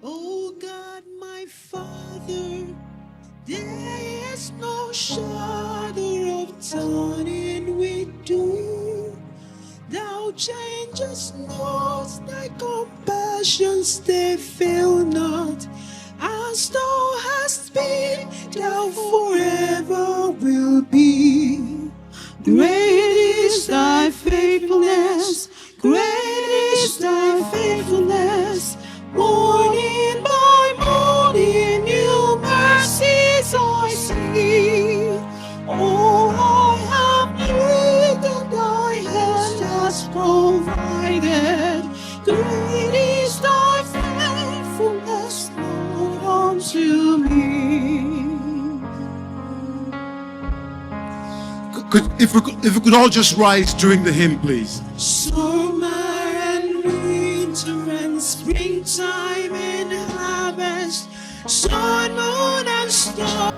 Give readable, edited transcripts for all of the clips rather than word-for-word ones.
Oh God, my Father, there is no shadow of turning with you. Thou changest not, thy compassions they fail not. As thou hast been, thou forever will be. Great is thy faithfulness, great is thy faithfulness. Morning by morning, new mercies I see. Oh, I have prayed and thy hand has provided. Great is thy faithfulness, Lord, unto me. If we could all just rise during the hymn, please. Summer and winter and springtime and harvest, sun, moon, and stars.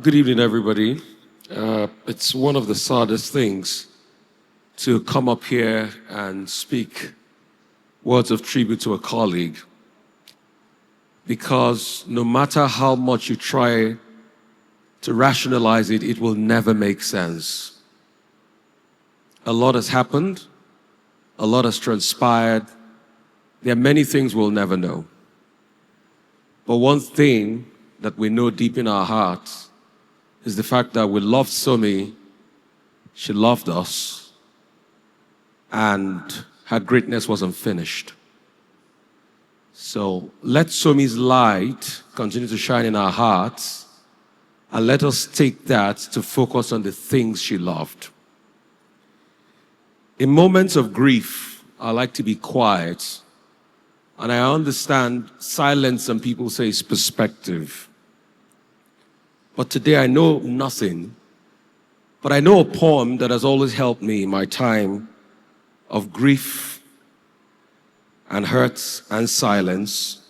Good evening, everybody. It's one of the saddest things to come up here and speak words of tribute to a colleague, because no matter how much you try to rationalize it, it will never make sense. A lot has happened, a lot has transpired. There are many things we'll never know. But one thing that we know deep in our hearts is the fact that we loved Somi, she loved us, and her greatness wasn't finished. So let Somi's light continue to shine in our hearts, and let us take that to focus on the things she loved. In moments of grief, I like to be quiet, and I understand silence, some people say, is perspective. But today I know nothing, but I know a poem that has always helped me in my time of grief and hurt and silence.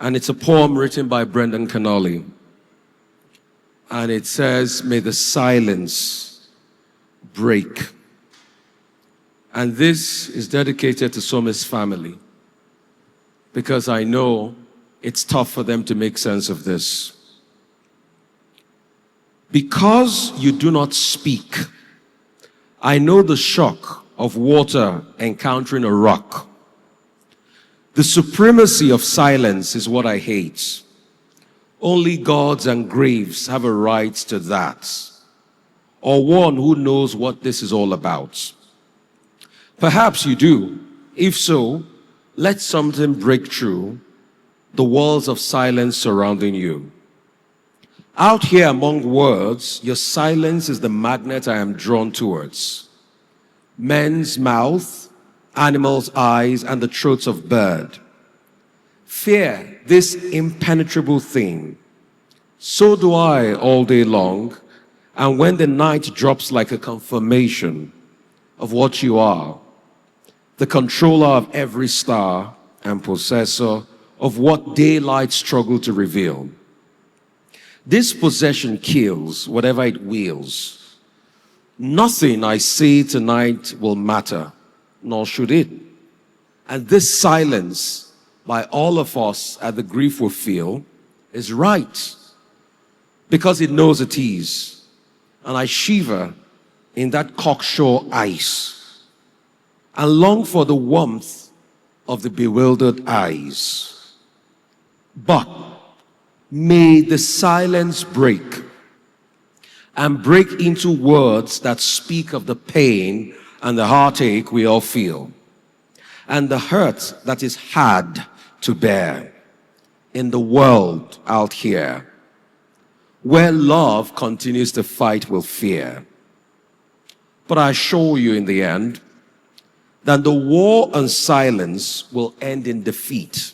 And it's a poem written by Brendan Connolly. And it says, "May the silence break." And this is dedicated to Somi's family, because I know it's tough for them to make sense of this. Because you do not speak, I know the shock of water encountering a rock. The supremacy of silence is what I hate. Only gods and graves have a right to that. or one who knows what this is all about? Perhaps you do. If so, let something break through the walls of silence surrounding you. Out here among words, your silence is the magnet I am drawn towards. Men's mouth, animals' eyes, and the throats of bird. Fear, this impenetrable thing. So do I all day long, and when the night drops like a confirmation of what you are, the controller of every star and possessor of what daylight struggle to reveal. This possession kills whatever it wills. Nothing I say tonight will matter, nor should it. And this silence by all of us at the grief we feel is right, because it knows it is. And I shiver in that cocksure ice and long for the warmth of the bewildered eyes. But may the silence break and break into words that speak of the pain and the heartache we all feel, and the hurt that is hard to bear in the world out here, where love continues to fight with fear. But I assure you in the end that the war on silence will end in defeat,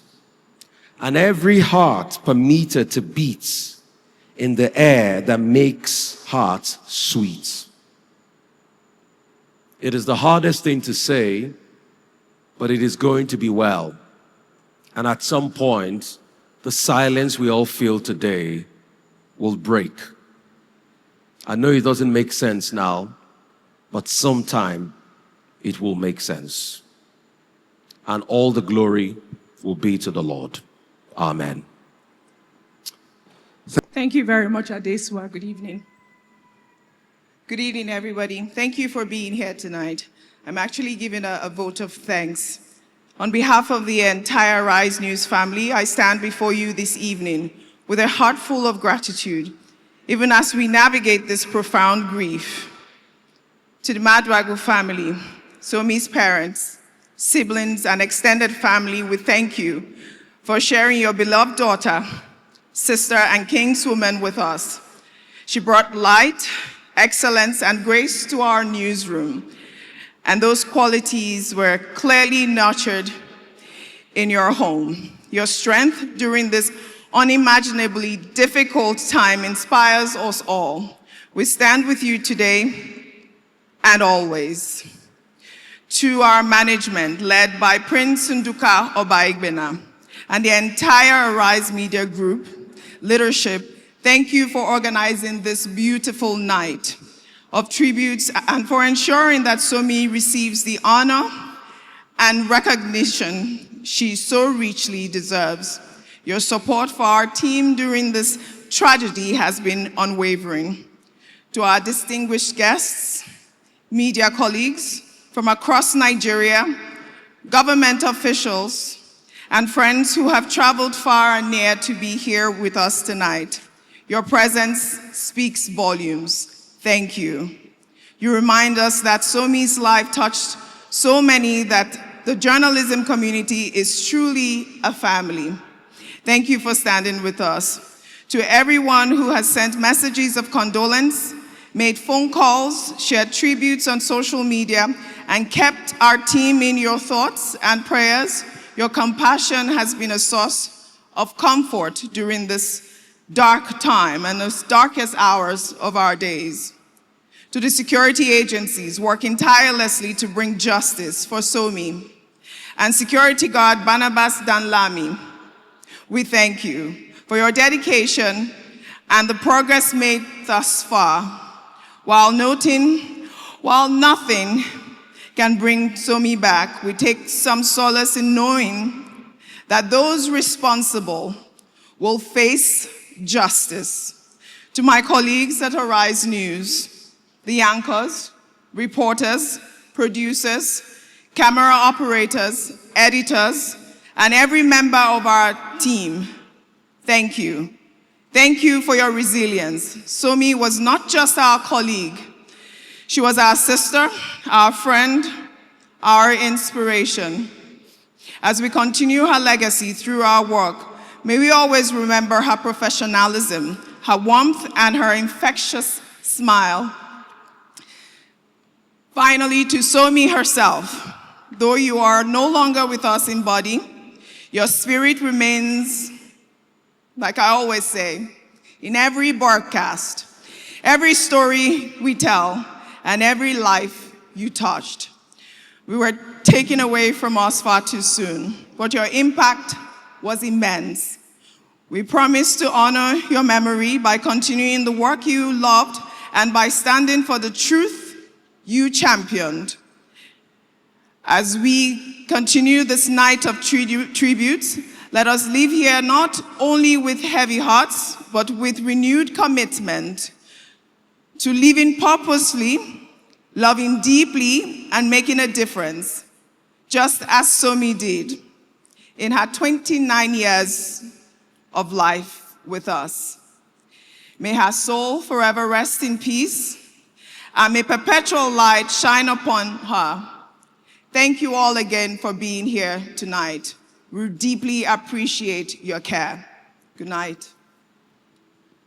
and every heart permitted to beat in the air that makes hearts sweet. It is the hardest thing to say, but it is going to be well. And at some point, the silence we all feel today will break. I know it doesn't make sense now, but sometime it will make sense. And all the glory will be to the Lord. Amen. Thank you very much, Adesua. Good evening. Good evening, everybody. Thank you for being here tonight. I'm actually giving a vote of thanks. On behalf of the entire Rise News family, I stand before you this evening with a heart full of gratitude, even as we navigate this profound grief. To the Maduagwu family, Somi's parents, siblings, and extended family, we thank you for sharing your beloved daughter, sister, and kingswoman with us. She brought light, excellence, and grace to our newsroom, and those qualities were clearly nurtured in your home. Your strength during this unimaginably difficult time inspires us all. We stand with you today and always. To our management, led by Prince Nduka Obaigbena, and the entire Arise Media Group leadership, thank you for organizing this beautiful night of tributes and for ensuring that Somi receives the honor and recognition she so richly deserves. Your support for our team during this tragedy has been unwavering. To our distinguished guests, media colleagues from across Nigeria, government officials, and friends who have traveled far and near to be here with us tonight, your presence speaks volumes. Thank you. You remind us that Somi's life touched so many that the journalism community is truly a family. Thank you for standing with us. To everyone who has sent messages of condolence, made phone calls, shared tributes on social media, and kept our team in your thoughts and prayers, your compassion has been a source of comfort during this dark time and those darkest hours of our days. To the security agencies working tirelessly to bring justice for Somi, and security guard Barnabas Danlami, we thank you for your dedication and the progress made thus far, while nothing can bring Somi back. We take some solace in knowing that those responsible will face justice. To my colleagues at Arise News, the anchors, reporters, producers, camera operators, editors, and every member of our team, thank you. Thank you for your resilience. Somi was not just our colleague, She was our sister, our friend, our inspiration. As we continue her legacy through our work, may we always remember her professionalism, her warmth, and her infectious smile. Finally, to Somi herself, though you are no longer with us in body, your spirit remains, like I always say, in every broadcast, every story we tell, and every life you touched. We were taken away from us far too soon, but your impact was immense. We promise to honor your memory by continuing the work you loved and by standing for the truth you championed. As we continue this night of tributes, let us leave here not only with heavy hearts, but with renewed commitment to living purposely, loving deeply, and making a difference, just as Somi did in her 29 years of life with us. May her soul forever rest in peace, and may perpetual light shine upon her. Thank you all again for being here tonight. We deeply appreciate your care. Good night.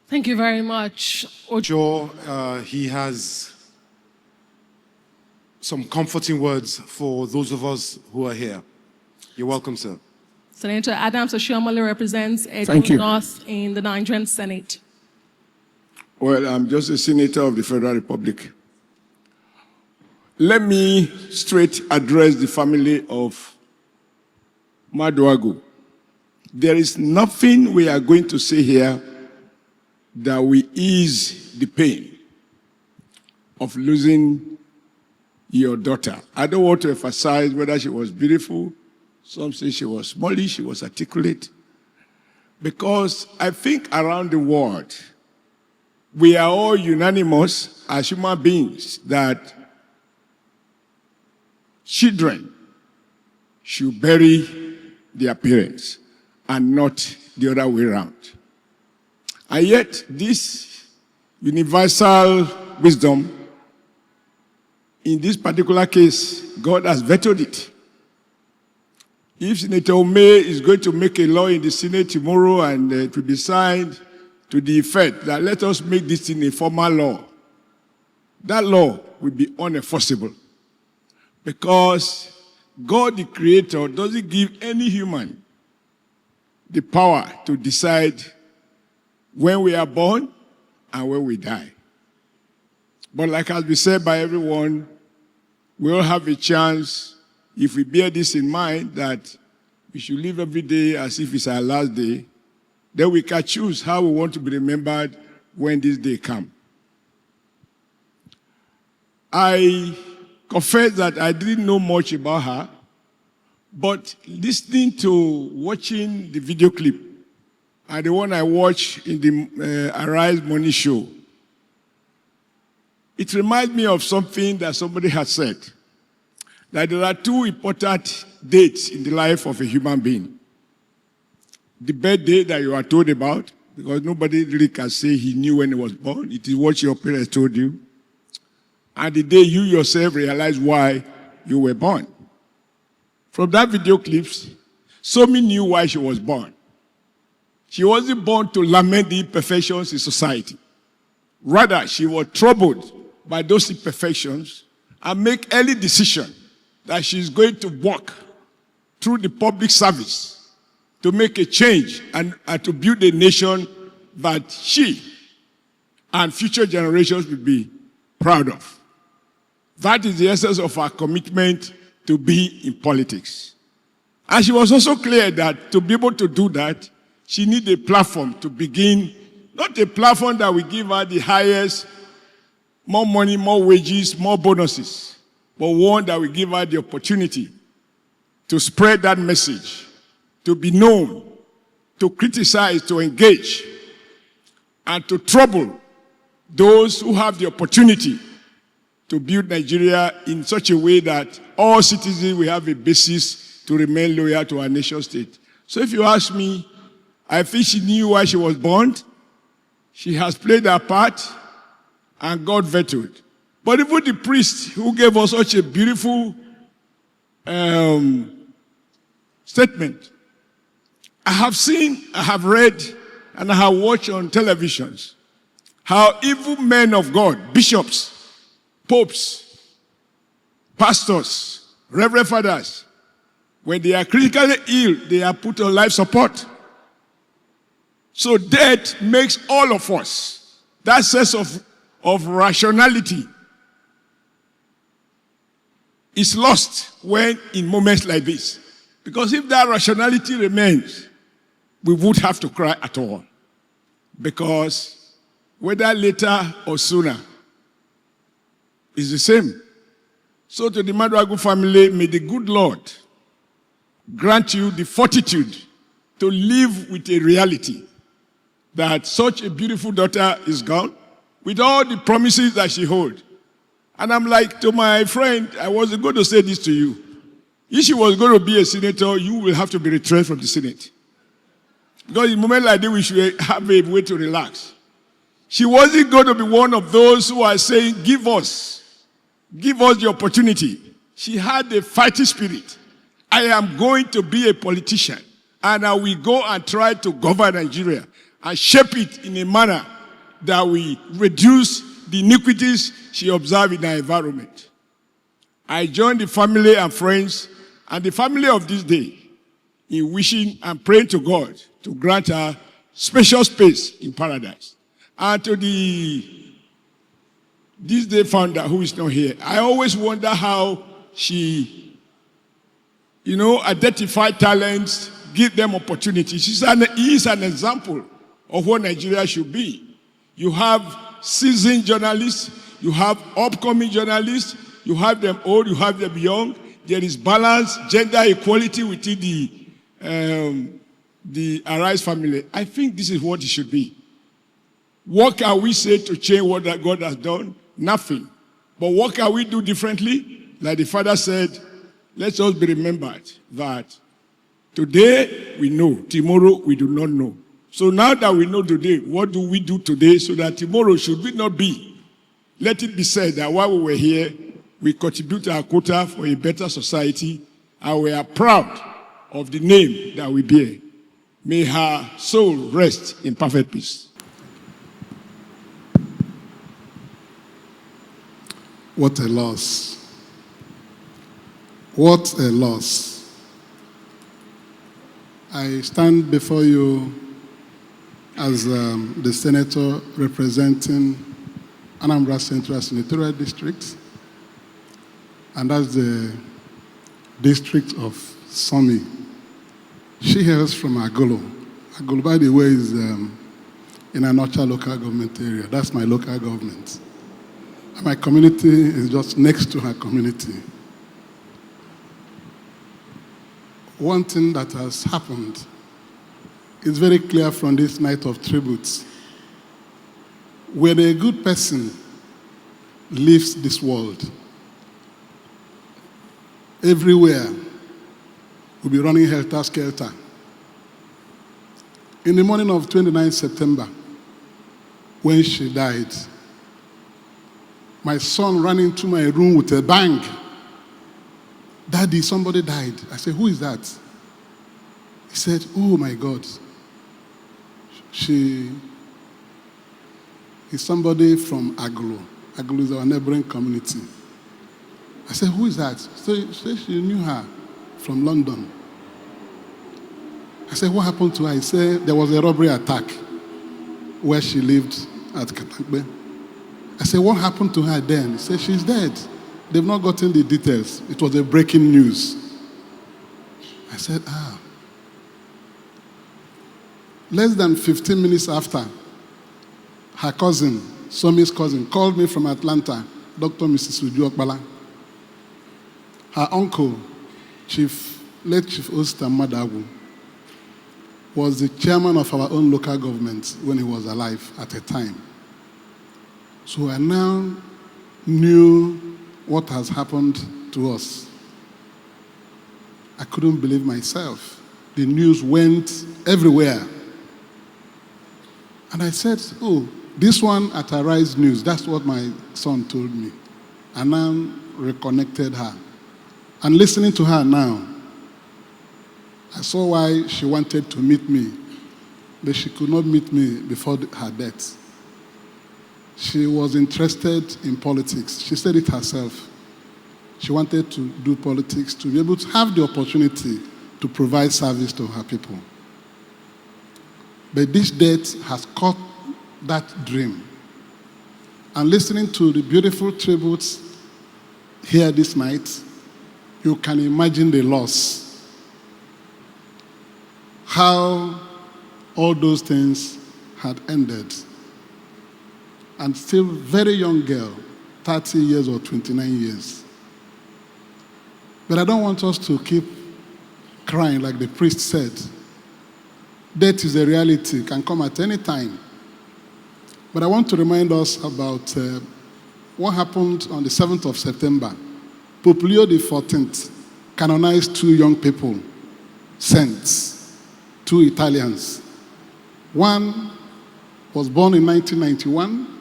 Thank you very much. Sure, he has some comforting words for those of us who are here. You're welcome, sir. Senator Adams Oshiomhole represents Thank Edo you. North in the Nigerian Senate. Well, I'm just a senator of the Federal Republic. Let me straight address the family of Maduagwu. There is nothing we are going to say here that will ease the pain of losing your daughter. I don't want to emphasize whether she was beautiful. Some say she was smallish, she was articulate. Because I think around the world, we are all unanimous as human beings that children should bury their parents and not the other way around. And yet, this universal wisdom, in this particular case, God has vetoed it. If Senator Ome is going to make a law in the Senate tomorrow and it will be signed to the effect that let us make this thing a formal law, that law will be unenforceable. Because God, the Creator, doesn't give any human the power to decide when we are born and when we die. But like has been said by everyone, we all have a chance, if we bear this in mind, that we should live every day as if it's our last day, then we can choose how we want to be remembered when this day comes. I confess that I didn't know much about her, but listening to watching the video clip, and the one I watched in the Arise Money show, it reminds me of something that somebody had said, that there are two important dates in the life of a human being. The birthday that you are told about, because nobody really can say he knew when he was born. It is what your parents told you. And the day you yourself realize why you were born. From that video clips, Somi knew why she was born. She wasn't born to lament the imperfections in society. Rather, she was troubled by those imperfections and make early decision that she's going to work through the public service to make a change and to build a nation that she and future generations will be proud of. That is the essence of our commitment to be in politics. And she was also clear that to be able to do that, she needs a platform to begin, not a platform that will give her the highest, more money, more wages, more bonuses, but one that will give her the opportunity to spread that message, to be known, to criticize, to engage, and to trouble those who have the opportunity to build Nigeria in such a way that all citizens will have a basis to remain loyal to our nation state. So if you ask me, I think she knew why she was born. She has played her part, and God vetoed. But even the priest who gave us such a beautiful statement, I have seen, I have read, and I have watched on televisions how evil men of God, bishops, popes, pastors, reverend fathers, when they are critically ill, they are put on life support. So death makes all of us, that sense of rationality is lost when in moments like this. Because if that rationality remains, we would have to cry at all. Because whether later or sooner, it's the same. So to the Maduagwu family, may the good Lord grant you the fortitude to live with a reality that such a beautiful daughter is gone, with all the promises that she holds. And I'm like, to my friend, I was going to say this to you. If she was going to be a senator, you will have to be retrenched from the Senate. Because in a moment like this, we should have a way to relax. She wasn't going to be one of those who are saying, give us the opportunity. She had a fighting spirit. I am going to be a politician, and I will go and try to govern Nigeria and shape it in a manner that will reduce the iniquities she observed in her environment. I join the family and friends and the family of this day in wishing and praying to God to grant her special space in paradise. And to this day founder who is not here, I always wonder how she, identify talents, give them opportunities. He is an example of what Nigeria should be. You have seasoned journalists, you have upcoming journalists, you have them old, you have them young. There is balance, gender equality within the Arise family. I think this is what it should be. What can we say to change what that God has done? Nothing. But what can we do differently? Like the father said, let's all be remembered that today we know, tomorrow we do not know. So now that we know today, what do we do today so that tomorrow should we not be? Let it be said that while we were here, we contribute our quota for a better society, and we are proud of the name that we bear. May her soul rest in perfect peace. What a loss. What a loss. I stand before you as the senator representing Anambra Central Senatorial District, and that's the district of Somi. She hails from Agolo. Agolo, by the way, is in Anocha local government area. That's my local government. And my community is just next to her community. One thing that has happened is very clear from this night of tributes. When a good person leaves this world, everywhere will be running helter-skelter. In the morning of 29 September, when she died, my son ran into my room with a bang. Daddy, somebody died. I said, who is that? He said, oh my God. She is somebody from Agolo. Agolo is our neighboring community. I said, who is that? So she knew her from London. I said, what happened to her? He said, there was a robbery attack where she lived at Katangbe. I said, what happened to her then? He said, she's dead. They've not gotten the details. It was a breaking news. I said, Less than 15 minutes after, her cousin, Somi's cousin, called me from Atlanta, Dr. Mrs. Uduaghan. Her uncle, late Chief Oster Maduagwu, was the chairman of our own local government when he was alive at the time. So I now knew what has happened to us. I couldn't believe myself. The news went everywhere. And I said, oh, this one at Arise News, that's what my son told me. and now reconnected her. And listening to her now, I saw why she wanted to meet me, but she could not meet me before her death. She was interested in politics. She said it herself. She wanted to do politics to be able to have the opportunity to provide service to her people. But this death has cut that dream. And listening to the beautiful tributes here this night, you can imagine the loss. How all those things had ended. And still very young girl, 30 years or 29 years. But I don't want us to keep crying like the priest said. Death is a reality, it can come at any time. But I want to remind us about what happened on the 7th of September. Pope Leo XIV canonized 2 young people, saints, 2 Italians. One was born in 1991.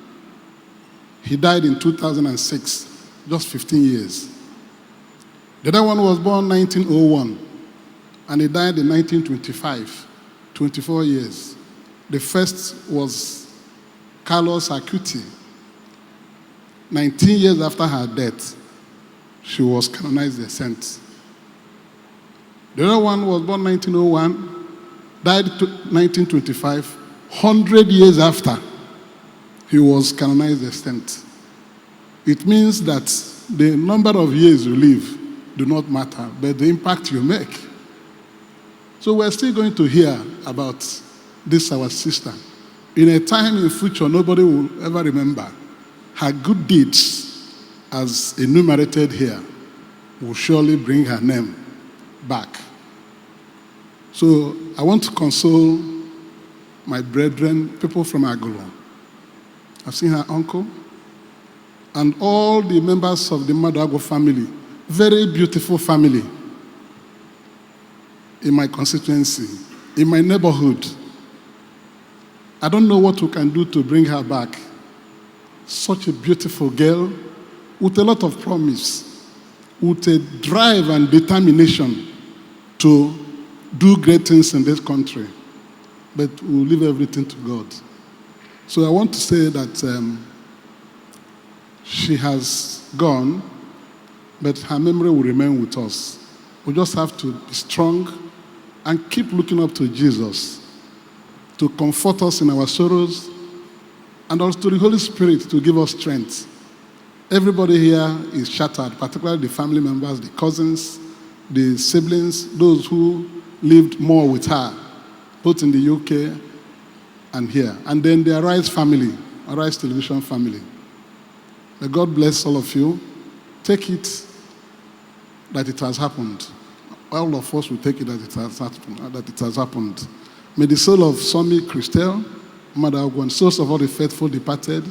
He died in 2006, just 15 years. The other one was born in 1901, and he died in 1925, 24 years. The first was Carlos Acuti. 19 years after her death, she was canonized a saint. The other one was born 1901, died 1925, 100 years after he was canonized a saint. It means that the number of years you live do not matter, but the impact you make. So we're still going to hear about this, our sister. In a time in future nobody will ever remember, her good deeds, as enumerated here, will surely bring her name back. So I want to console my brethren, people from Agolo. I've seen her uncle and all the members of the Maduagwu family. Very beautiful family in my constituency, in my neighborhood. I don't know what we can do to bring her back. Such a beautiful girl with a lot of promise, with a drive and determination to do great things in this country. But we'll leave everything to God. So I want to say that she has gone, but her memory will remain with us. We just have to be strong and keep looking up to Jesus to comfort us in our sorrows, and also to the Holy Spirit to give us strength. Everybody here is shattered, particularly the family members, the cousins, the siblings, those who lived more with her, both in the UK and here. And then the Arise family, Arise television family. May God bless all of you. Take it that it has happened. All of us will take it that it has happened. May the soul of Somi Christel, Maduagwu, and souls of all the faithful departed,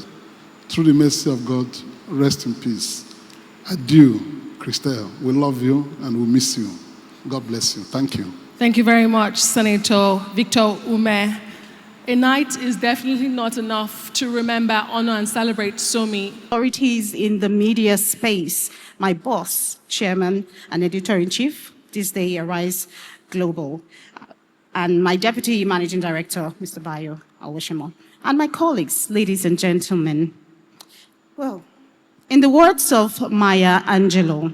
through the mercy of God, rest in peace. Adieu, Christel. We love you and we miss you. God bless you. Thank you. Thank you very much, Senator Victor Ume. A night is definitely not enough to remember, honor, and celebrate Somi. Authorities in the media space, my boss, chairman, and editor-in-chief, this day Arise Global, and my deputy managing director, Mr. Bayo Awoshimo, and my colleagues, ladies and gentlemen. Well, in the words of Maya Angelou,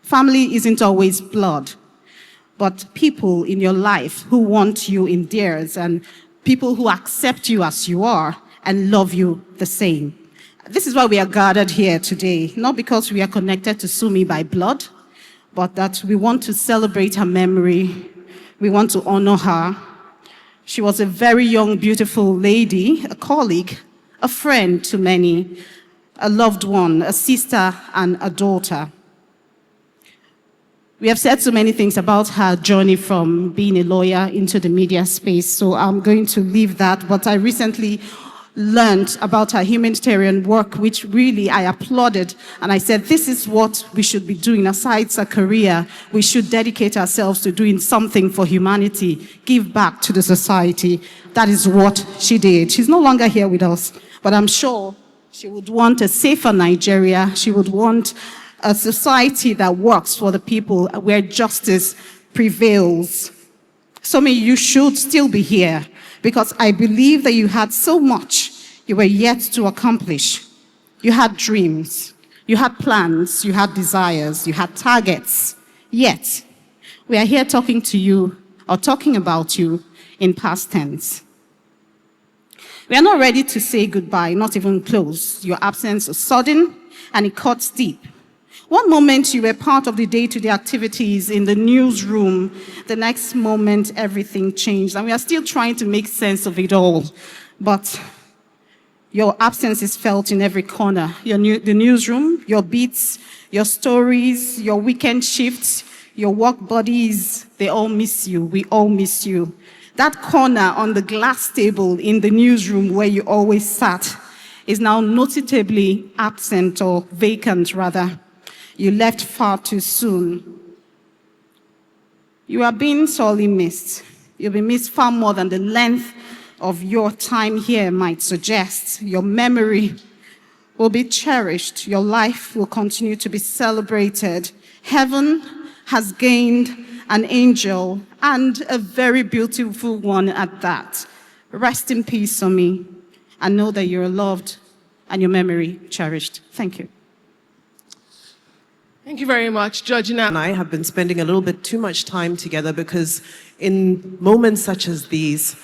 family isn't always blood, but people in your life who want you in theirs, and people who accept you as you are and love you the same. This is why we are gathered here today, not because we are connected to Sumi by blood, but that we want to celebrate her memory. We want to honor her. She was a very young, beautiful lady, a colleague, a friend to many, a loved one, a sister, and a daughter. We have said so many things about her journey from being a lawyer into the media space, so I'm going to leave that. But I recently learned about her humanitarian work, which really I applauded. And I said, this is what we should be doing. Aside her career, we should dedicate ourselves to doing something for humanity, give back to the society. That is what she did. She's no longer here with us, but I'm sure She would want a safer Nigeria. She would want a society that works for the people, where justice prevails. Some of you should still be here because I believe that you had so much you were yet to accomplish. You had dreams, you had plans, you had desires, you had targets. Yet, we are here talking to you or talking about you in past tense. We are not ready to say goodbye, not even close. Your absence was sudden and it cuts deep. One moment you were part of the day-to-day activities in the newsroom, the next moment everything changed, and we are still trying to make sense of it all. But your absence is felt in every corner. The newsroom, your beats, your stories, your weekend shifts, your work buddies, they all miss you. We all miss you. That corner on the glass table in the newsroom where you always sat is now noticeably absent, or vacant rather. You left far too soon. You are being sorely missed. You'll be missed far more than the length of your time here might suggest. Your memory will be cherished. Your life will continue to be celebrated. Heaven has gained an angel, and a very beautiful one at that. Rest in peace, Somi, and know that you're loved and your memory cherished. Thank you. Thank you very much, Georgina. And I have been spending a little bit too much time together because in moments such as these,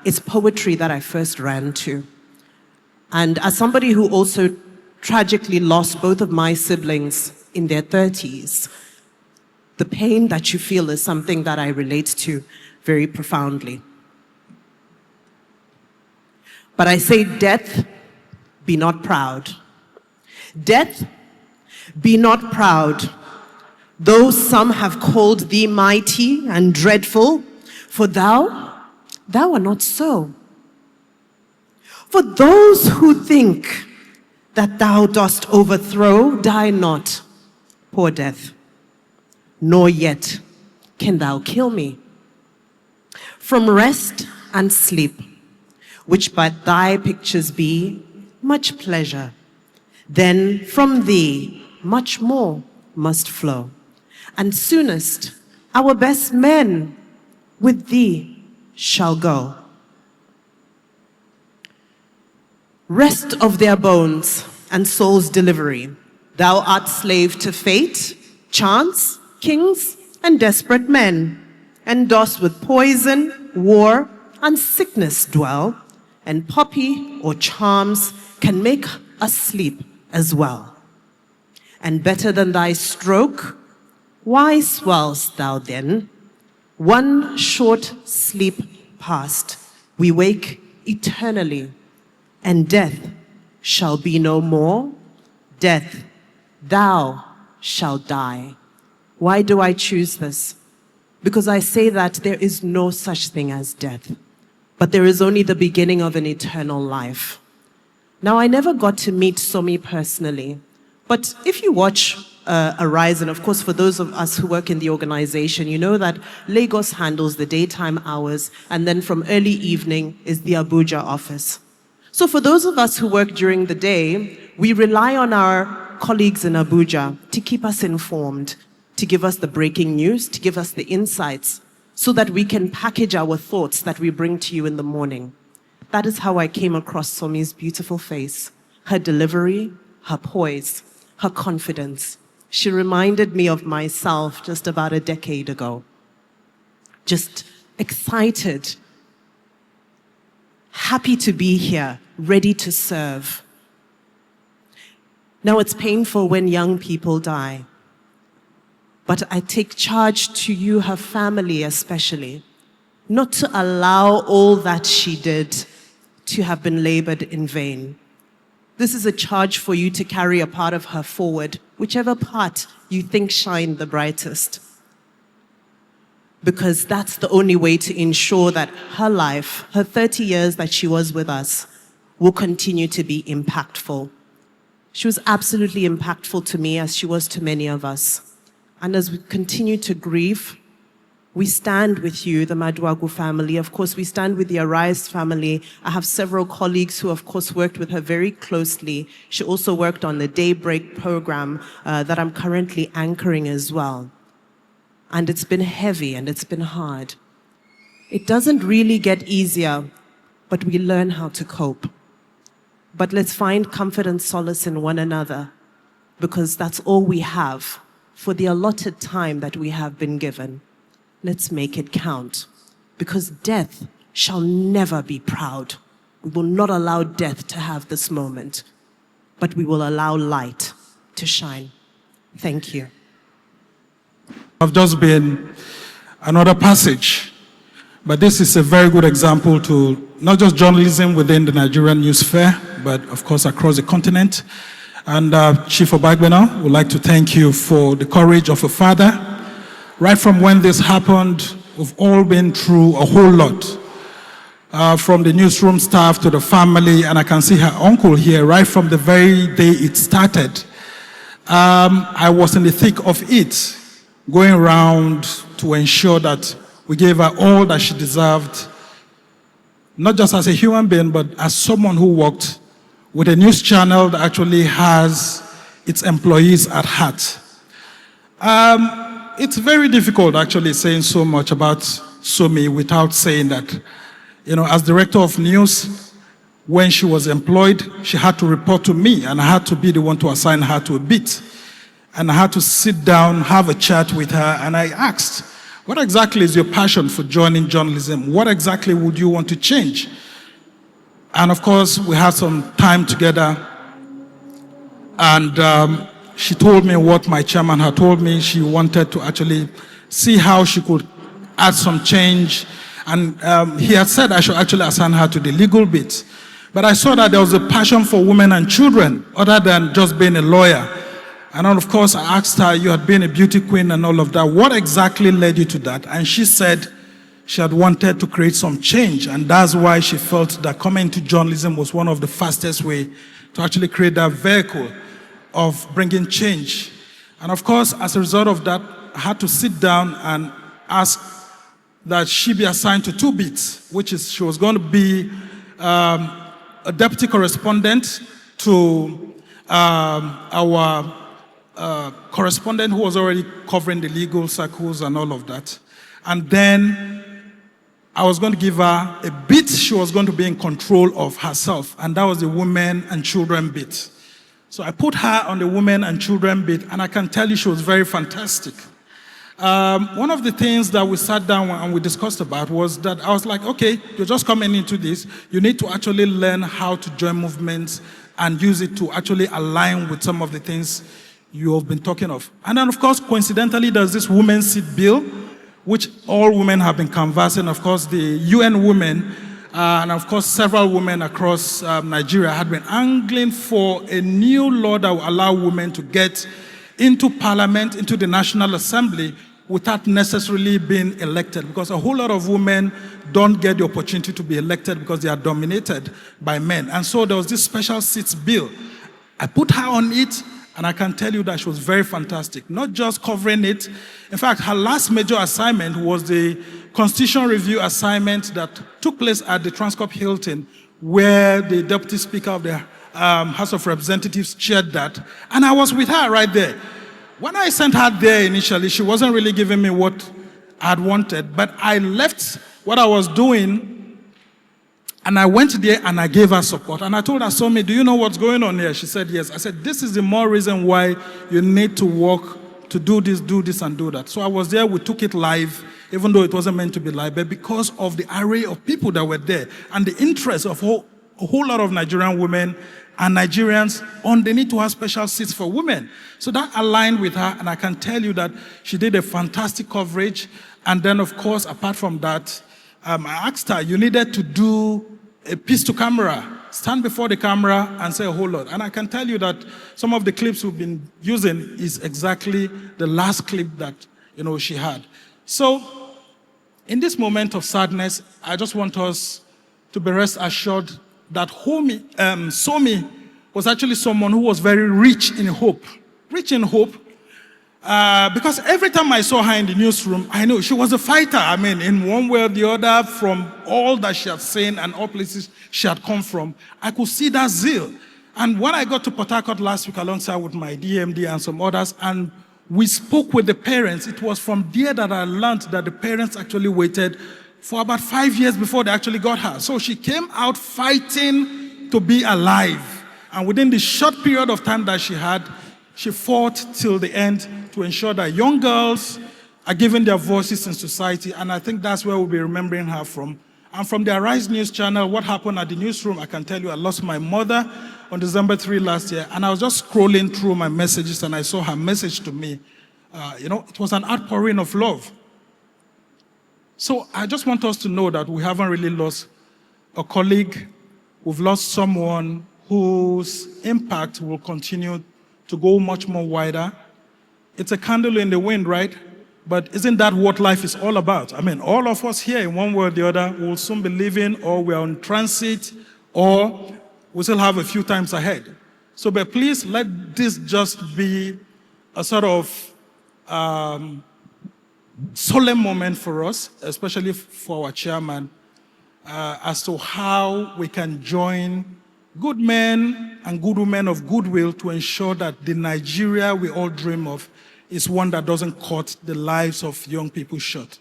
it's poetry that I first ran to. And as somebody who also tragically lost both of my siblings in their 30s, the pain that you feel is something that I relate to very profoundly. But I say, death, be not proud. Death, be not proud, though some have called thee mighty and dreadful, for thou art not so. For those who think that thou dost overthrow, die not, poor death, nor yet can thou kill me. From rest and sleep, which but thy pictures be, much pleasure, then from thee much more must flow. And soonest our best men with thee shall go. Rest of their bones and soul's delivery, thou art slave to fate, chance, kings, and desperate men, and dost with poison, war, and sickness dwell, and poppy or charms can make us sleep as well. And better than thy stroke, why swell'st thou then? One short sleep past, we wake eternally, and death shall be no more. Death, thou shalt die. Why do I choose this? Because I say that there is no such thing as death, but there is only the beginning of an eternal life. Now, I never got to meet Somi personally, but if you watch Arise, and of course for those of us who work in the organization, you know that Lagos handles the daytime hours, and then from early evening is the Abuja office. So for those of us who work during the day, we rely on our colleagues in Abuja to keep us informed, to give us the breaking news, to give us the insights, so that we can package our thoughts that we bring to you in the morning. That is how I came across Somi's beautiful face, her delivery, her poise, her confidence. She reminded me of myself just about a decade ago. Just excited, happy to be here, ready to serve. Now, it's painful when young people die, but I take charge to you, her family especially, not to allow all that she did to have been labored in vain. This is a charge for you to carry a part of her forward, whichever part you think shined the brightest. Because that's the only way to ensure that her life, her 30 years that she was with us, will continue to be impactful. She was absolutely impactful to me, as she was to many of us. And as we continue to grieve, We stand with you, the Maduagwu family. Of course, we stand with the Arise family. I have several colleagues who, of course, worked with her very closely. She also worked on the Daybreak program that I'm currently anchoring as well. And it's been heavy and it's been hard. It doesn't really get easier, but we learn how to cope. But let's find comfort and solace in one another, because that's all we have for the allotted time that we have been given. Let's make it count, because death shall never be proud. We will not allow death to have this moment, but we will allow light to shine. Thank you. I've just been another passage, but this is a very good example to not just journalism within the Nigerian news sphere, but of course across the continent. And Chief Obagbena, would like to thank you for the courage of a father. Right from when this happened, we've all been through a whole lot. From the newsroom staff to the family, and I can see her uncle here, right from the very day it started. I was in the thick of it, going around to ensure that we gave her all that she deserved, not just as a human being, but as someone who worked with a news channel that actually has its employees at heart. It's very difficult actually saying so much about Somi without saying that, as director of news, when she was employed, she had to report to me, and I had to be the one to assign her to a beat. And I had to sit down, have a chat with her, and I asked, what exactly is your passion for joining journalism? What exactly would you want to change? And of course, we had some time together, and she told me what my chairman had told me. She wanted to actually see how she could add some change. And he had said I should actually assign her to the legal bit. But I saw that there was a passion for women and children, other than just being a lawyer. And then, of course, I asked her, you had been a beauty queen and all of that. What exactly led you to that? And she said she had wanted to create some change. And that's why she felt that coming into journalism was one of the fastest way to actually create that vehicle of bringing change. And of course, as a result of that, I had to sit down and ask that she be assigned to 2 bits, which is she was going to be a deputy correspondent to our correspondent who was already covering the legal circles and all of that. And then I was going to give her a bit she was going to be in control of herself, and that was the women and children bit. So I put her on the women and children bit, and I can tell you she was very fantastic. One of the things that we sat down and we discussed about was that I was like, okay, you're just coming into this. You need to actually learn how to join movements and use it to actually align with some of the things you have been talking of. And then, of course, coincidentally, there's this women's seat bill, which all women have been canvassing. Of course, the UN women, and of course, several women across Nigeria had been angling for a new law that will allow women to get into parliament, into the National Assembly, without necessarily being elected, because a whole lot of women don't get the opportunity to be elected because they are dominated by men. And so there was this special seats bill. I put her on it, and I can tell you that she was very fantastic, not just covering it. In fact, her last major assignment was the Constitution Review assignment that took place at the Transcorp Hilton, where the Deputy Speaker of the House of Representatives chaired that. And I was with her right there. When I sent her there initially, she wasn't really giving me what I had wanted, but I left what I was doing, and I went there and I gave her support. And I told her, Somi, do you know what's going on here? She said, yes. I said, this is the more reason why you need to work to do this, and do that. So I was there, we took it live, even though it wasn't meant to be live, but because of the array of people that were there and the interest of a whole lot of Nigerian women and Nigerians on the need to have special seats for women. So that aligned with her, and I can tell you that she did a fantastic coverage. And then, of course, apart from that, I asked her, you needed to do a piece to camera, stand before the camera and say a whole lot. And I can tell you that some of the clips we've been using is exactly the last clip that she had. So in this moment of sadness, I just want us to be rest assured that Somi was actually someone who was very rich in hope. Rich in hope. Because every time I saw her in the newsroom, I knew she was a fighter. I mean, in one way or the other, from all that she had seen and all places she had come from, I could see that zeal. And when I got to Port Harcourt last week alongside with my DMD and some others, and we spoke with the parents, it was from there that I learned that the parents actually waited for about 5 years before they actually got her. So she came out fighting to be alive. And within the short period of time that she had, she fought till the end to ensure that young girls are given their voices in society. And I think that's where we'll be remembering her from. And from the Arise News channel, what happened at the newsroom, I can tell you, I lost my mother on December 3 last year. And I was just scrolling through my messages and I saw her message to me. It was an outpouring of love. So I just want us to know that we haven't really lost a colleague. We've lost someone whose impact will continue to go much more wider. It's a candle in the wind, right? But isn't that what life is all about? I mean, all of us here, in one way or the other, will soon be leaving, or we're on transit, or we still have a few times ahead. So, but please let this just be a sort of solemn moment for us, especially for our chairman, as to how we can join good men and good women of goodwill to ensure that the Nigeria we all dream of is one that doesn't cut the lives of young people short.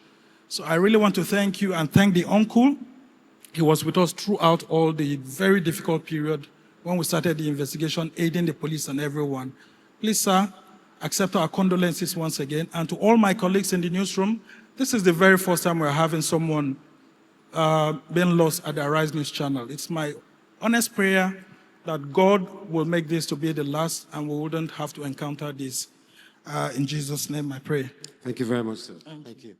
So I really want to thank you and thank the uncle. He was with us throughout all the very difficult period when we started the investigation, aiding the police and everyone. Please, sir, accept our condolences once again. And to all my colleagues in the newsroom, this is the very first time we're having someone being lost at the Arise News channel. It's my honest prayer that God will make this to be the last and we wouldn't have to encounter this. In Jesus' name I pray. Thank you very much, sir. Thank you.